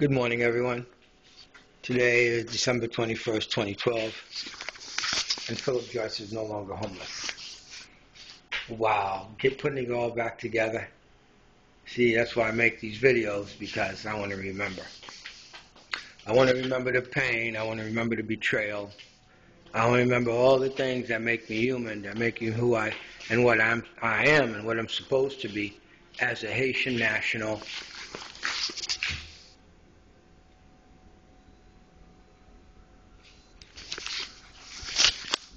Good morning, everyone. Today is December 21st, 2012, and Philip Joyce is no longer homeless. Wow, putting it all back together. See, that's why I make these videos, because I want to remember. I want to remember the pain. I want to remember the betrayal. I want to remember all the things that make me human, that make you who I am, and what I'm supposed to be as a Haitian national.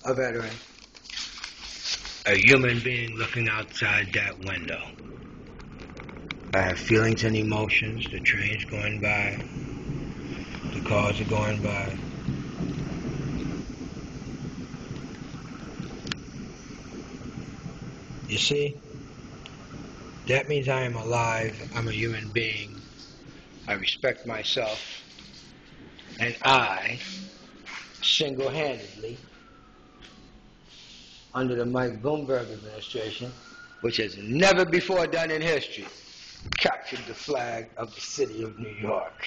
A veteran, a human being looking outside that window. I have feelings and emotions. The train's going by. The cars are going by. You see? That means I am alive. I'm a human being. I respect myself. And I, single-handedly, under the Bloomberg administration, which has never before done in history, captured the flag of the city of New York.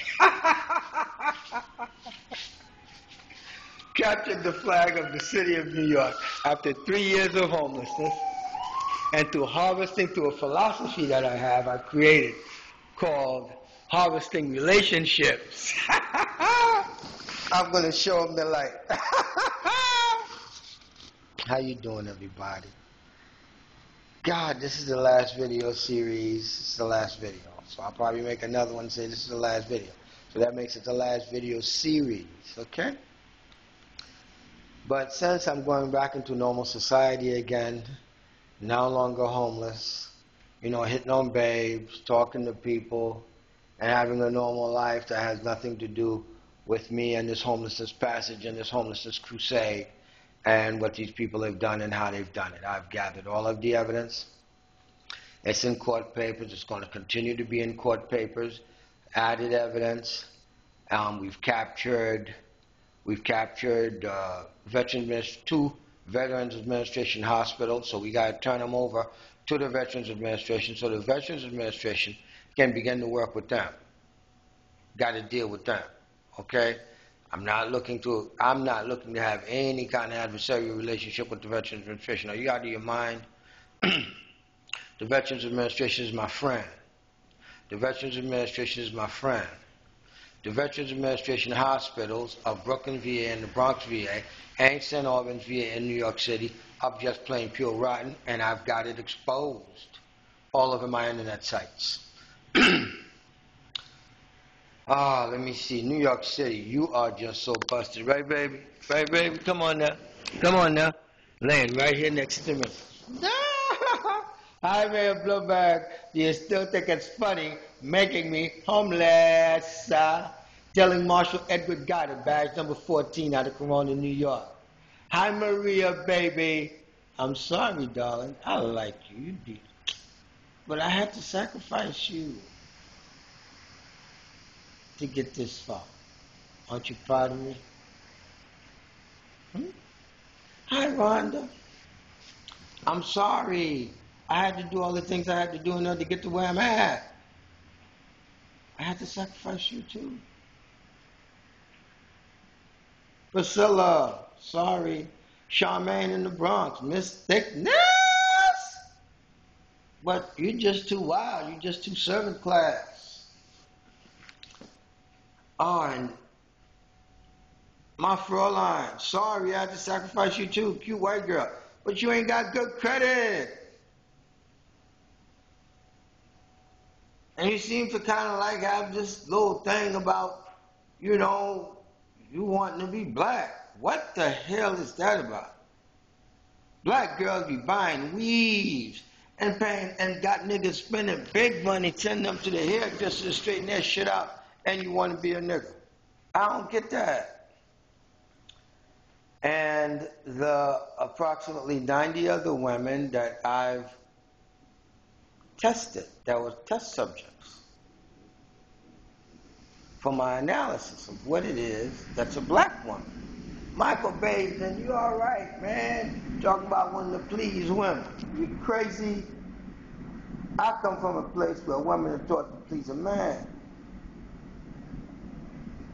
Captured the flag of the city of New York after 3 years of homelessness, and through harvesting, through a philosophy that I've created called harvesting relationships. I'm going to show them the light. How you doing, everybody? God, this is the last video series. This is the last video. So I'll probably make another one and say this is the last video. So that makes it the last video series, okay? But since I'm going back into normal society again, no longer homeless, hitting on babes, talking to people, and having a normal life that has nothing to do with me and this homelessness passage and this homelessness crusade and what these people have done and how they've done it. I've gathered all of the evidence. It's in court papers. It's going to continue to be in court papers. Added evidence. We've captured two Veterans Administration hospitals, so we got to turn them over to the Veterans Administration so the Veterans Administration can begin to work with them. Got to deal with them, okay? I'm not looking to have any kind of adversarial relationship with the Veterans Administration. Are you out of your mind? The Veterans Administration is my friend. The Veterans Administration is my friend. The Veterans Administration hospitals of Brooklyn VA and the Bronx VA and St. Albans VA in New York City are just plain pure rotten, and I've got it exposed all over my internet sites. Let me see. New York City, you are just so busted. Right, baby? Right, baby? Come on now. Come on now. Laying right here next to me. Hi, Mayor Bloomberg. Do you still think it's funny making me homeless? Telling Marshal Edward Goddard, badge number 14 out of Corona, New York. Hi, Maria, baby. I'm sorry, darling. I like you. You did. But I had to sacrifice you to get this far. Aren't you proud of me? Hi, Rhonda. I'm sorry. I had to do all the things I had to do in order to get to where I'm at. I had to sacrifice you too. Priscilla, sorry. Charmaine in the Bronx, Miss Thickness. But you're just too wild. You're just too servant class. Oh, and my Fraulein, sorry, I had to sacrifice you too, cute white girl. But you ain't got good credit. And you seem to kind of like have this little thing about, you wanting to be black. What the hell is that about? Black girls be buying weaves and paying, and got niggas spending big money, sending them to the hairdresser to straighten their shit out, and you want to be a nigga. I don't get that. And the approximately 90 other women that I've tested, that were test subjects, for my analysis of what it is that's a black woman. Michael Basin, you all right, man? Talking about wanting to please women. You crazy? I come from a place where women are taught to please a man.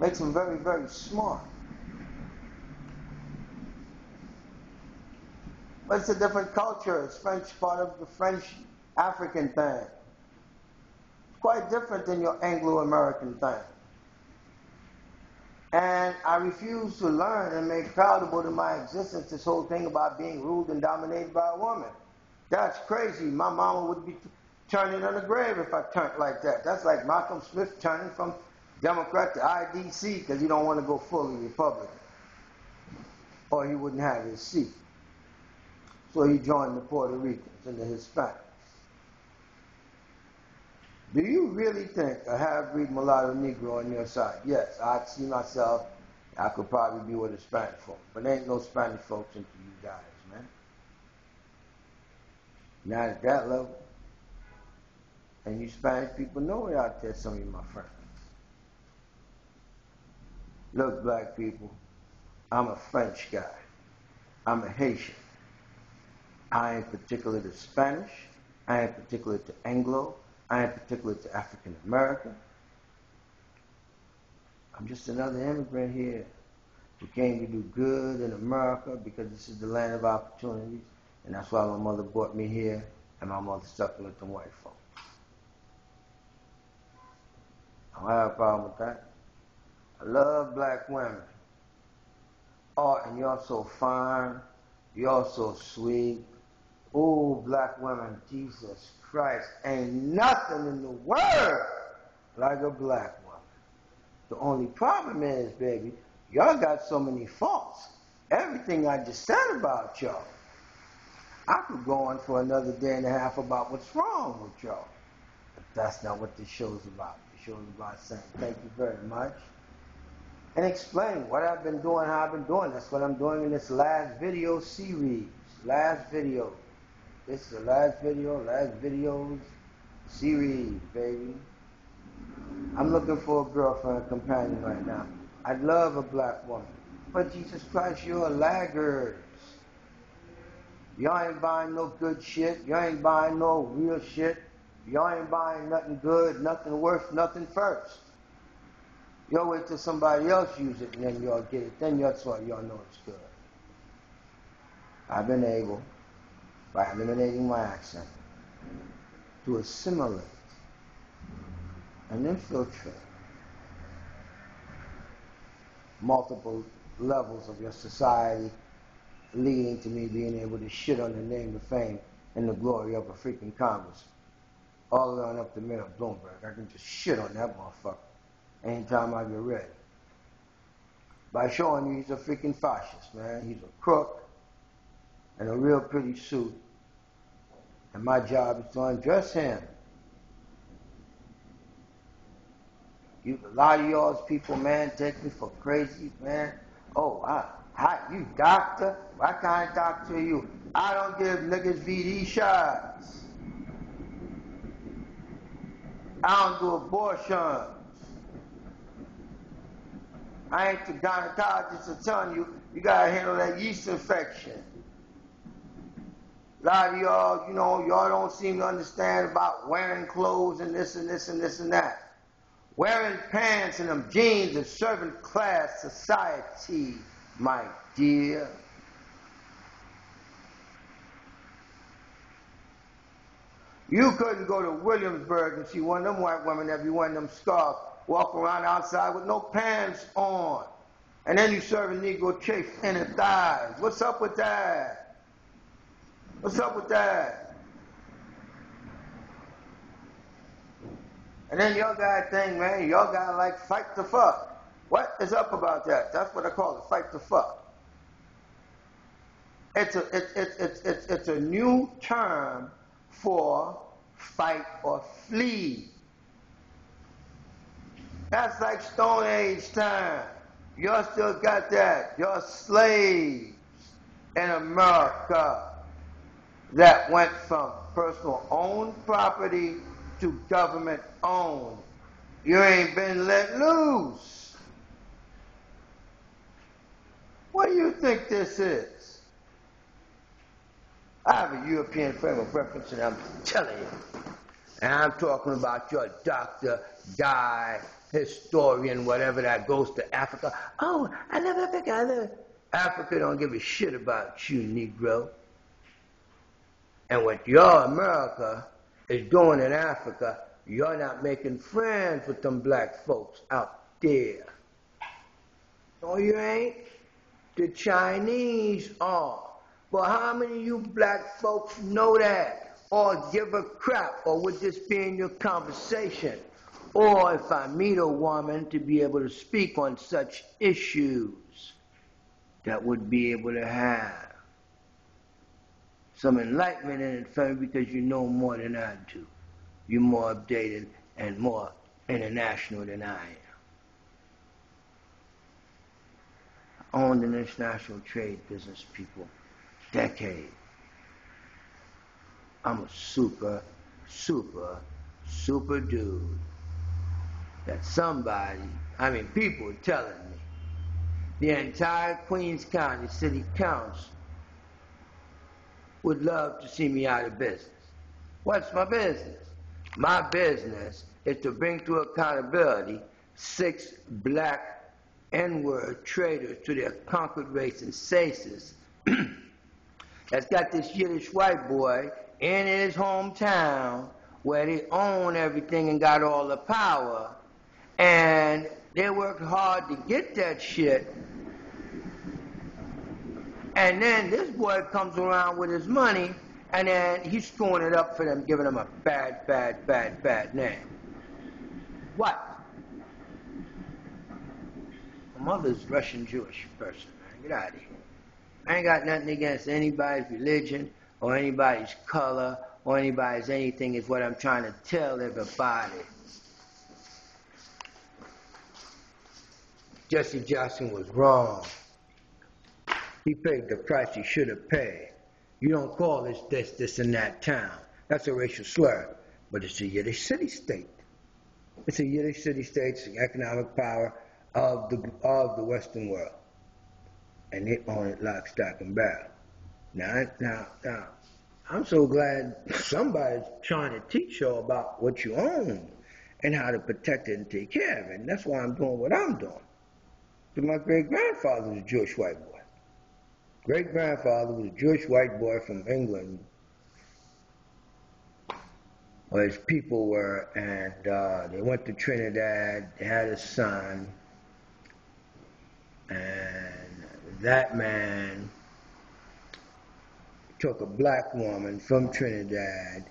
Makes them very, very smart. But it's a different culture. It's French, part of the French African thing. It's quite different than your Anglo-American thing. And I refuse to learn and make palatable to my existence this whole thing about being ruled and dominated by a woman. That's crazy. My mama would be turning in the grave if I turned like that. That's like Malcolm Smith turning from Democrat to IDC because he don't want to go fully Republican. Or he wouldn't have his seat. So he joined the Puerto Ricans and the Hispanics. Do you really think a half-breed mulatto Negro on your side? Yes, I see myself. I could probably be with a Spanish folk. But there ain't no Spanish folks into you guys, man. Not at that level. And you Spanish people know it out there, some of you, my friends. Look, black people, I'm a French guy. I'm a Haitian. I ain't particular to Spanish. I ain't particular to Anglo. I ain't particular to African American. I'm just another immigrant here who came to do good in America because this is the land of opportunities, and that's why my mother brought me here, and my mother stuck with them white folks. I don't have a problem with that. I love black women. Oh, and you're so fine. You're so sweet. Oh, black women, Jesus Christ, ain't nothing in the world like a black woman. The only problem is, baby, y'all got so many faults. Everything I just said about y'all, I could go on for another day and a half about what's wrong with y'all. But that's not what this show's about. The show's about saying thank you very much and explain what I've been doing, how I've been doing. That's what I'm doing in this last video series. Last video. This is the last videos series, baby. I'm looking for a girlfriend, a companion right now. I'd love a black woman. But Jesus Christ, you're laggards. Y'all ain't buying no good shit. Y'all ain't buying no real shit. Y'all ain't buying nothing good, nothing worth, nothing first. Y'all wait till somebody else use it and then y'all get it. Then that's why y'all know it's good. I've been able, by eliminating my accent, to assimilate and infiltrate multiple levels of your society, leading to me being able to shit on the name, the fame, and the glory of a freaking Congress. All the way on up to Mayor Bloomberg. I can just shit on that motherfucker anytime I get ready. By showing you he's a freaking fascist, man. He's a crook in a real pretty suit. And my job is to undress him. A lot of y'all's people, man, take me for crazy, man. Oh, you doctor? What kind of doctor are you? I don't give niggas VD shots. I don't do abortions. I ain't the gynecologist that's telling you, you gotta handle that yeast infection. A lot of y'all, y'all don't seem to understand about wearing clothes and this and this and this and that. Wearing pants and them jeans is servant class society, my dear. You couldn't go to Williamsburg and see one of them white women that be wearing them scarves, walk around outside with no pants on. And then you serving Negro chafed in the thighs. What's up with that? What's up with that? And then y'all got a thing, man. Y'all got to like fight the fuck. What is up about that? That's what I call it, fight the fuck. It's a new term for fight or flee. That's like Stone Age time. Y'all still got that. Y'all slaves in America that went from personal owned property to government owned. You ain't been let loose. What do you think this is? I have a European frame of reference, and I'm telling you. And I'm talking about your Dr. Guy historian, whatever, that goes to Africa. Oh, I love Africa. I love Africa. Don't give a shit about you, Negro. And what your America is doing in Africa, you're not making friends with them black folks out there. No, you ain't. The Chinese are. But how many of you black folks know that? Or give a crap? Or would this be in your conversation? Or if I meet a woman to be able to speak on such issues, that would be able to have some enlightenment in it for me, because you know more than I do. You're more updated and more international than I am. I owned an international trade business, people, decade. I'm a super dude. That somebody, people are telling me, the entire Queens County City Council would love to see me out of business. What's my business? My business is to bring to accountability 6 black N-word traitors to their conquered race and saces that's got this Yiddish white boy in his hometown where they own everything and got all the power, and they worked hard to get that shit. And then this boy comes around with his money, and then he's screwing it up for them, giving them a bad name. What? My mother's Russian Jewish person, man. Get out of here. I ain't got nothing against anybody's religion or anybody's color or anybody's anything, is what I'm trying to tell everybody. Jesse Jackson was wrong. He paid the price he should have paid. You don't call this, and that town. That's a racial slur. But it's a Yiddish city-state. It's a Yiddish city-state. It's the economic power of the Western world. And they own it lock, stock, and barrel. Now, I'm so glad somebody's trying to teach you about what you own and how to protect it and take care of it. And that's why I'm doing what I'm doing. Because my great-grandfather was a Jewish white boy. Great-grandfather was a Jewish white boy from England, where his people were, and they went to Trinidad, they had a son, and that man took a black woman from Trinidad,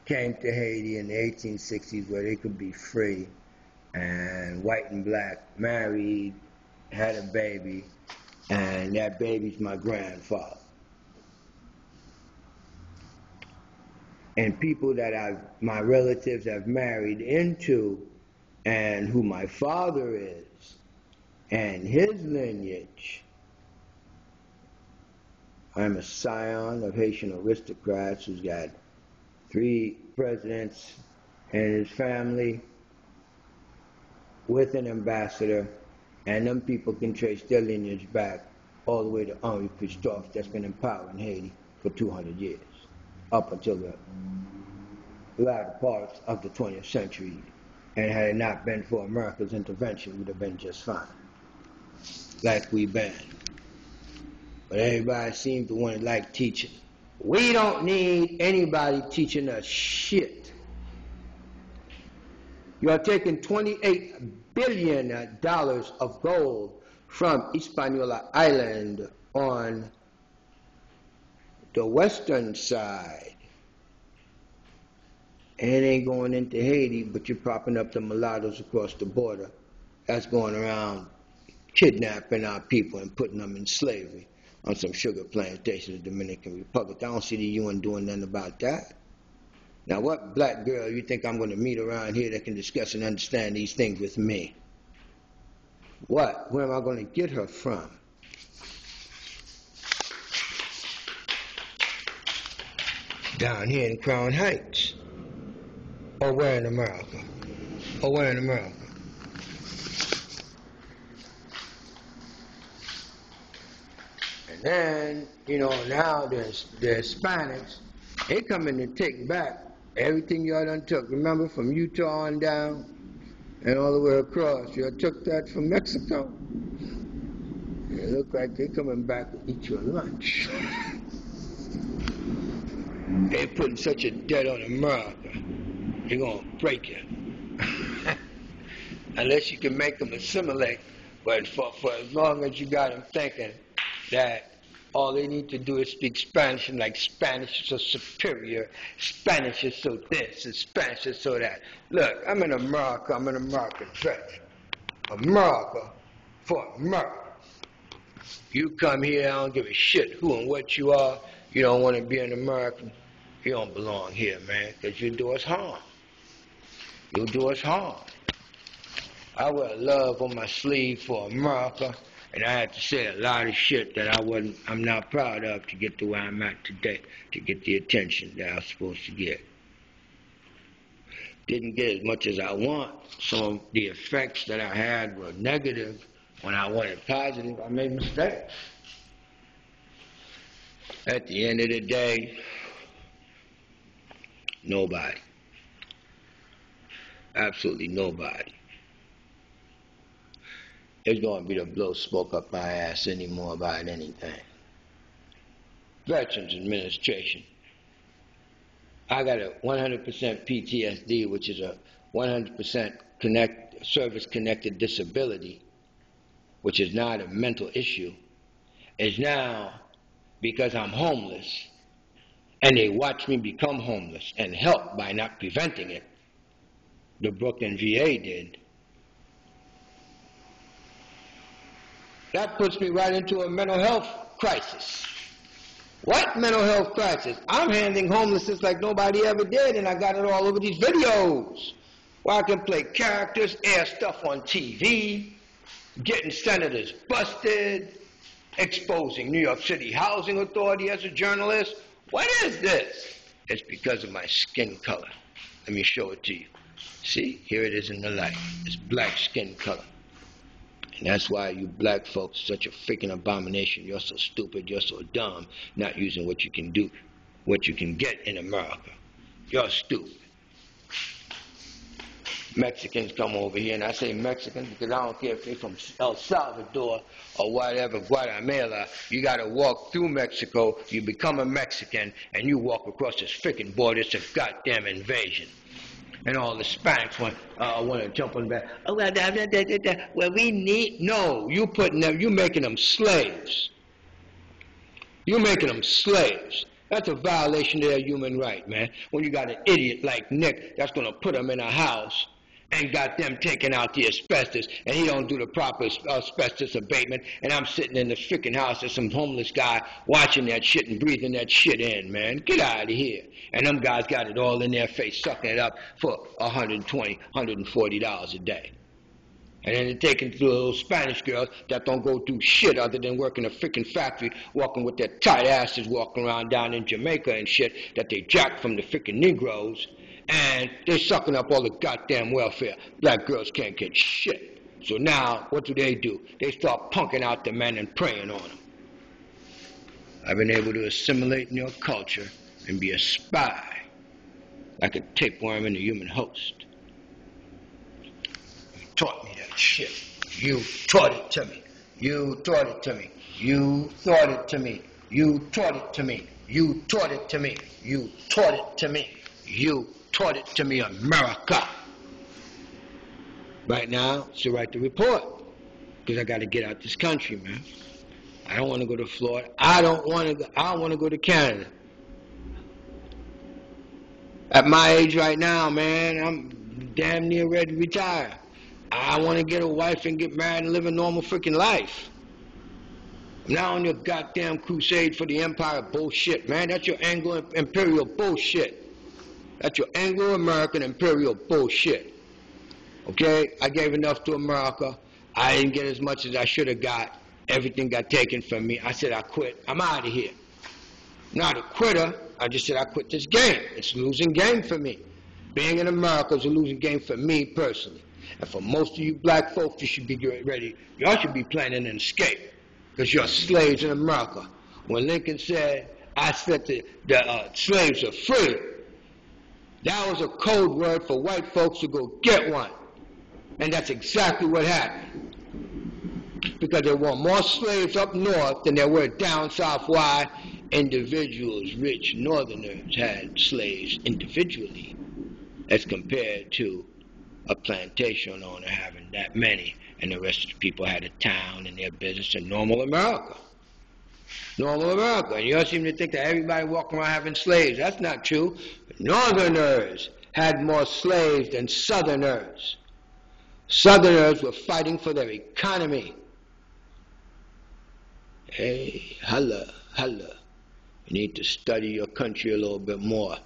came to Haiti in the 1860s where they could be free, and white and black married, had a baby, and that baby's my grandfather. And people that my relatives have married into, and who my father is, and his lineage. I'm a scion of Haitian aristocrats who's got 3 presidents in his family with an ambassador, and them people can trace their lineage back all the way to Henri Christophe, that's been in power in Haiti for 200 years, up until the latter parts of the 20th century. And had it not been for America's intervention, we would have been just fine, like we've been. But everybody seems to want to like teaching. We don't need anybody teaching us shit. You are taking $28 billion of gold from Hispaniola Island on the western side. And it ain't going into Haiti, but you're propping up the mulattoes across the border. That's going around kidnapping our people and putting them in slavery on some sugar plantations in the Dominican Republic. I don't see the UN doing nothing about that. Now, what black girl you think I'm going to meet around here that can discuss and understand these things with me? What? Where am I going to get her from? Down here in Crown Heights. Or where in America? Or where in America? And then, now the Hispanics, they come in to take back everything y'all done took. Remember, from Utah on down, and all the way across. You took that from Mexico. It look like they're coming back to eat your lunch. They're putting such a debt on America, they're going to break you. Unless you can make them assimilate. But for as long as you got them thinking that all they need to do is speak Spanish, and like Spanish is so superior, Spanish is so this, and Spanish is so that. Look, I'm in America, I'm an American veteran. America for America. You come here, I don't give a shit who and what you are. You don't want to be an American, you don't belong here, man, because you do us harm. You'll do us harm. I wear love on my sleeve for America, and I had to say a lot of shit that I'm not proud of to get to where I'm at today, to get the attention that I was supposed to get. Didn't get as much as I want. Some of the effects that I had were negative. When I wanted positive, I made mistakes. At the end of the day, nobody. Absolutely nobody is going to be to blow smoke up my ass anymore about anything. Veterans Administration. I got a 100% PTSD, which is a 100% service-connected disability, which is not a mental issue, is now because I'm homeless, and they watch me become homeless and help by not preventing it. The Brooklyn VA did. That puts me right into a mental health crisis. What mental health crisis? I'm handling homelessness like nobody ever did, and I got it all over these videos where I can play characters, air stuff on TV, getting senators busted, exposing New York City Housing Authority as a journalist. What is this? It's because of my skin color. Let me show it to you. See, here it is in the light. It's black skin color. And that's why you black folks are such a freaking abomination. You're so stupid, you're so dumb, not using what you can do, what you can get in America. You're stupid. Mexicans come over here, and I say Mexicans because I don't care if they're from El Salvador or whatever, Guatemala. You got to walk through Mexico, you become a Mexican, and you walk across this freaking border. It's a goddamn invasion. And all the Hispanics want to jump on the back. Oh, well, we need... No, you making them slaves. You're making them slaves. That's a violation of their human right, man. When you got an idiot like Nick that's going to put them in a house and got them taking out the asbestos, and he don't do the proper asbestos abatement, and I'm sitting in the freaking house of some homeless guy watching that shit and breathing that shit in, man. Get out of here. And them guys got it all in their face, sucking it up for $120, $140 a day. And then they're taking through those Spanish girls that don't go do shit other than work in a freaking factory, walking with their tight asses, walking around down in Jamaica and shit that they jacked from the freaking Negroes. And they're sucking up all the goddamn welfare. Black girls can't get shit. So now, what do? They start punking out the men and preying on them. I've been able to assimilate in your culture and be a spy, like a tapeworm in the human host. You taught me that shit. You taught it to me. You taught it to me. You taught it to me. You taught it to me. You taught it to me. You taught it to me. You taught it to me, America. Right now, to write the report, because I got to get out this country, man. I don't want to go to Florida. I don't want to go to Canada. At my age right now, man, I'm damn near ready to retire. I want to get a wife and get married and live a normal freaking life. I'm not on your goddamn crusade for the empire bullshit, man. That's your Anglo-imperial bullshit. That's your Anglo-American imperial bullshit. Okay? I gave enough to America. I didn't get as much as I should have got. Everything got taken from me. I said I quit. I'm out of here. Not a quitter. I just said I quit this game. It's a losing game for me. Being in America is a losing game for me personally. And for most of you black folks, you should be ready. Y'all should be planning an escape because you're slaves in America. When Lincoln said, I said the slaves are free, that was a code word for white folks to go get one. And that's exactly what happened. Because there were more slaves up north than there were down south. Why? Individuals, rich northerners, had slaves individually as compared to a plantation owner having that many, and the rest of the people had a town and their business in normal America. Normal America. And you don't seem to think that everybody walking around having slaves. That's not true. Northerners had more slaves than Southerners. Southerners were fighting for their economy. Hey, holla, holla. You need to study your country a little bit more.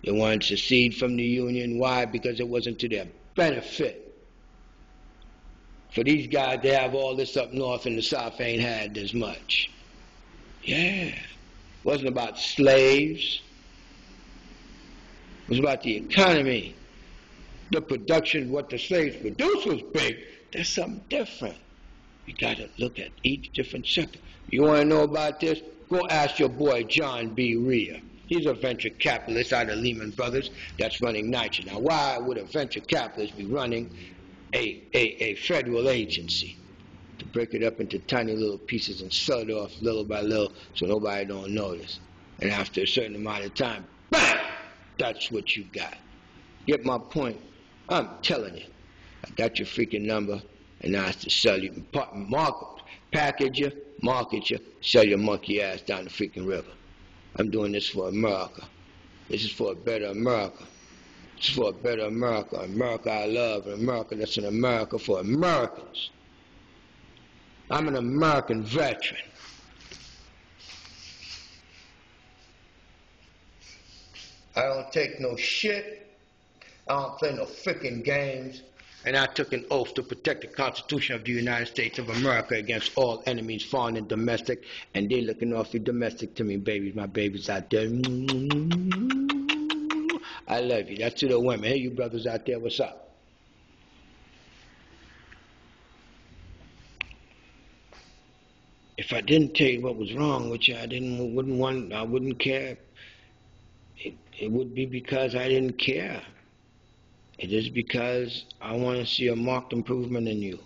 They wanted to secede from the Union. Why? Because it wasn't to their benefit. For these guys, they have all this up north and the South ain't had as much. Yeah. It wasn't about slaves. It was about the economy. The production, what the slaves produced was big. That's something different. You got to look at each different sector. You want to know about this? Go ask your boy John B. Rhea. He's a venture capitalist out of Lehman Brothers that's running NYPD. Now, why would a venture capitalist be running a federal agency? To break it up into tiny little pieces and sell it off little by little so nobody don't notice. And after a certain amount of time, bam! That's what you got. Get my point? I'm telling you. I got your freaking number, and now it's to sell you, package you, market you, sell your monkey ass down the freaking river. I'm doing this for America. This is for a better America. This is for a better America. America I love, and America that's an America for Americans. I'm an American veteran. I don't take no shit. I don't play no freaking games. And I took an oath to protect the Constitution of the United States of America against all enemies, foreign and domestic. And they looking awfully domestic to me, babies. My babies out there. I love you. That's to the women. Hey, you brothers out there, what's up? If I didn't tell you what was wrong with you, I wouldn't care. It would be because I didn't care. It is because I want to see a marked improvement in you.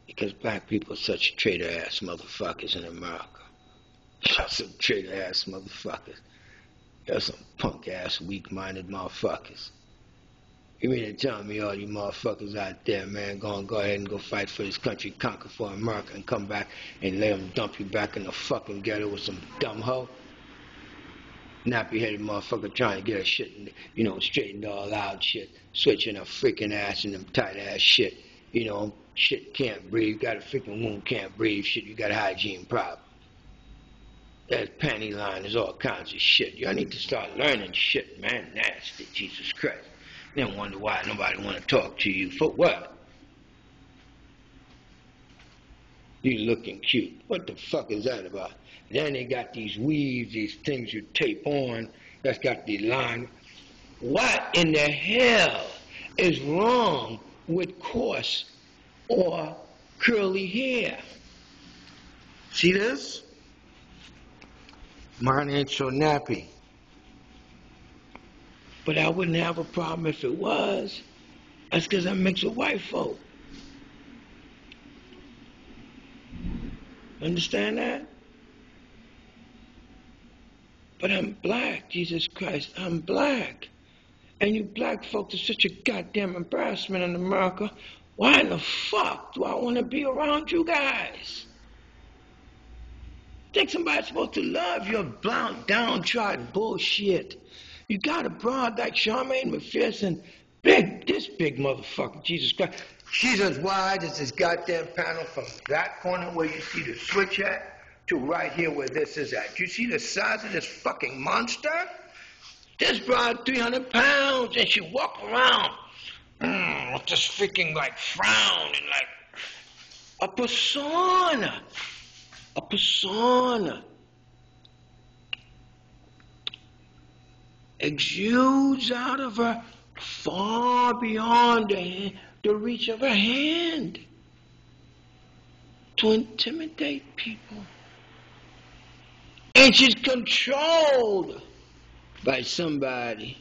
Because black people are such traitor-ass motherfuckers in America. Y'all some traitor-ass motherfuckers. Y'all some punk-ass, weak-minded motherfuckers. You mean to tell me all you motherfuckers out there, man, go ahead and go fight for this country, conquer for America, and come back and let them dump you back in the fucking ghetto with some dumb hoe? Nappy-headed motherfucker trying to get her shit, straightened all out shit, switching her freaking ass in them tight-ass shit. Shit can't breathe, got a freaking wound, can't breathe, shit, you got a hygiene problem. There's panty line, there's all kinds of shit. Y'all need to start learning shit, man, nasty, Jesus Christ. Then wonder why nobody want to talk to you. For what? You looking cute. What the fuck is that about? Then they got these weaves, these things you tape on, that's got the line. What in the hell is wrong with coarse or curly hair? See this? Mine ain't so nappy. But I wouldn't have a problem if it was. That's because I mix with white folk. Understand that? But I'm black, Jesus Christ, I'm black. And you black folks are such a goddamn embarrassment in America. Why in the fuck do I want to be around you guys? Think somebody's supposed to love your downtrodden bullshit. You got a broad like Charmaine McPherson, this big motherfucker, Jesus Christ. She's as wide as this goddamn panel from that corner where you see the switch at to right here where this is at. You see the size of this fucking monster? This broad 300 pounds, and she walk around with this freaking like frown and like a persona. A persona. Exudes out of her far beyond the reach of her hand to intimidate people. And she's controlled by somebody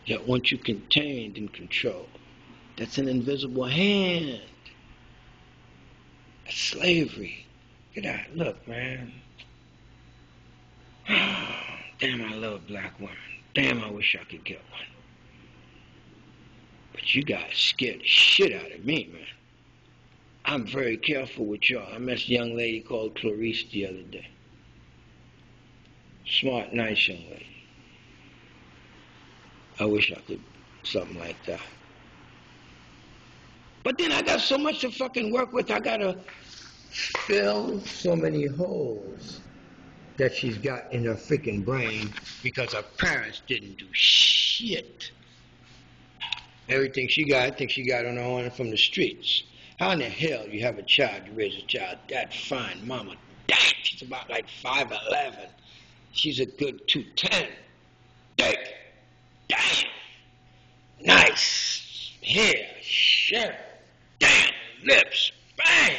Yet once you're contained and controlled, that's an invisible hand. That's slavery. Get out. Look, man. Damn, I love black women. Damn, I wish I could get one. But you guys scared the shit out of me, man. I'm very careful with y'all. I met a young lady called Clarice the other day. Smart, nice young lady. I wish I could something like that. But then I got so much to fucking work with. I gotta fill so many holes that she's got in her freaking brain because her parents didn't do shit. Everything she got, I think she got on her own from the streets. How in the hell you have a child, you raise a child that fine, mama? Damn, she's about like 5'11". She's a good 210. Dick. Damn. Nice. Hair. Shirt. Damn. Lips. Bang.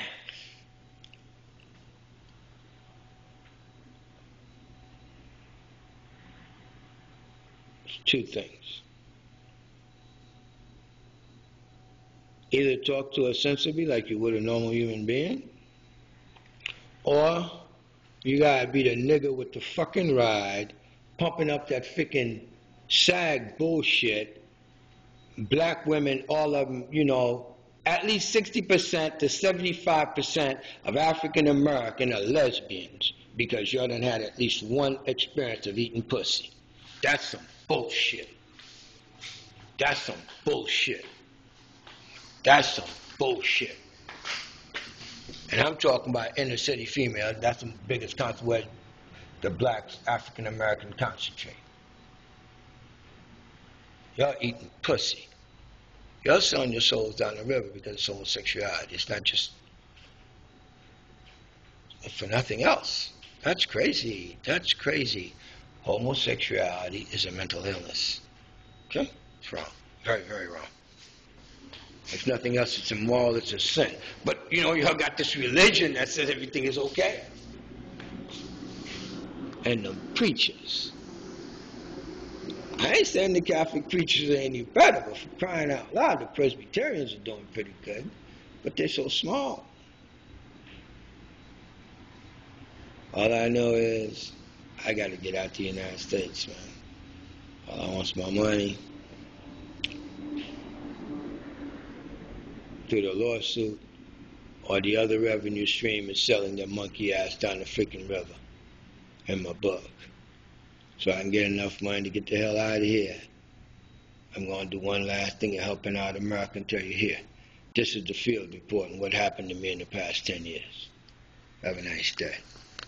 It's two things. Either talk to her sensibly like you would a normal human being, or you gotta be the nigga with the fucking ride, pumping up that freaking SAG bullshit. Black women, all of them, you know, at least 60% to 75% of African American are lesbians because y'all done had at least one experience of eating pussy. That's some bullshit. That's some bullshit. That's some bullshit. And I'm talking about inner city female. That's the biggest country where the blacks, African American, concentrate. Y'all eating pussy. Y'all selling your souls down the river because it's homosexuality. It's not just for nothing else. That's crazy. That's crazy. Homosexuality is a mental illness. Okay? It's wrong. Very, very wrong. If nothing else, it's immoral, it's a sin. But, you know, y'all got this religion that says everything is okay. And the preachers. I ain't saying the Catholic preachers are any better, but for crying out loud, the Presbyterians are doing pretty good. But they're so small. All I know is I got to get out to the United States, man. All I want is my money. Through the lawsuit or the other revenue stream is selling their monkey ass down the freaking river in my book. So I can get enough money to get the hell out of here. I'm going to do one last thing of helping out America and tell you here. This is the field report and what happened to me in the past 10 years. Have a nice day.